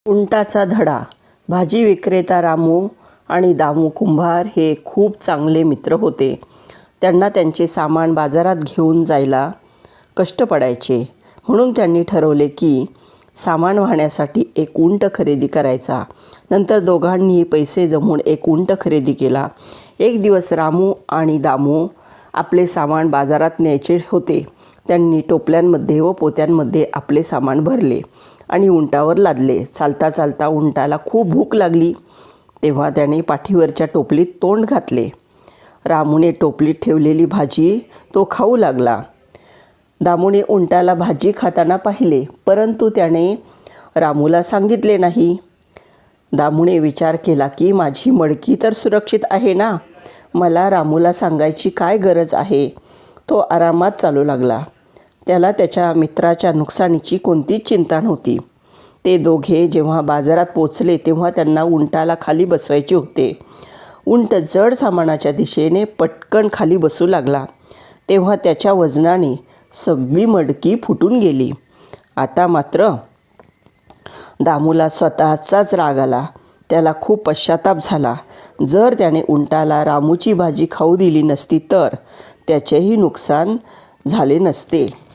उंटाचा धडा. भाजी विक्रेता रामू आणि दामू कुंभार हे खूप चांगले मित्र होते. त्यांना त्यांचे सामान बाजारात घेऊन जायला कष्ट पडायचे. म्हणून त्यांनी ठरवले की सामान वाहण्यासाठी एक उंट खरेदी करायचा. नंतर दोघांनी पैसे जमवून एक उंट खरेदी केला. एक दिवस रामू आणि दामू आपले सामान बाजारात न्यायचे होते. त्यांनी टोपल्यांमध्ये व पोत्यांमध्ये आपले सामान भरले आणि उंटावर लादले. चालता चालता उंटाला खूप भूक लागली. तेव्हा त्याने पाठीवरच्या टोपलीत तोंड घातले. रामूने टोपलीत ठेवलेली भाजी तो खाऊ लागला. दामूने उंटाला भाजी खाताना पाहिले, परंतु त्याने रामूला सांगितले नाही. दामूने विचार केला की माझी मडकी तर सुरक्षित आहे ना, मला रामूला सांगायची काय गरज आहे. तो आरामात चालू लागला. त्याला त्याच्या मित्राच्या नुकसानीची कोणतीच चिंता नव्हती. ते दोघे जेव्हा बाजारात पोचले तेव्हा त्यांना उंटाला खाली बसवायचे होते. उंट जड सामानाच्या दिशेने पटकन खाली बसू लागला. तेव्हा त्याच्या वजनाने सगळी मडकी फुटून गेली. आता मात्र दामूला स्वतःचाच राग आला. त्याला खूप पश्चाताप झाला. जर त्याने उंटाला रामूची भाजी खाऊ दिली नसती तर त्याचेही नुकसान झाले नसते.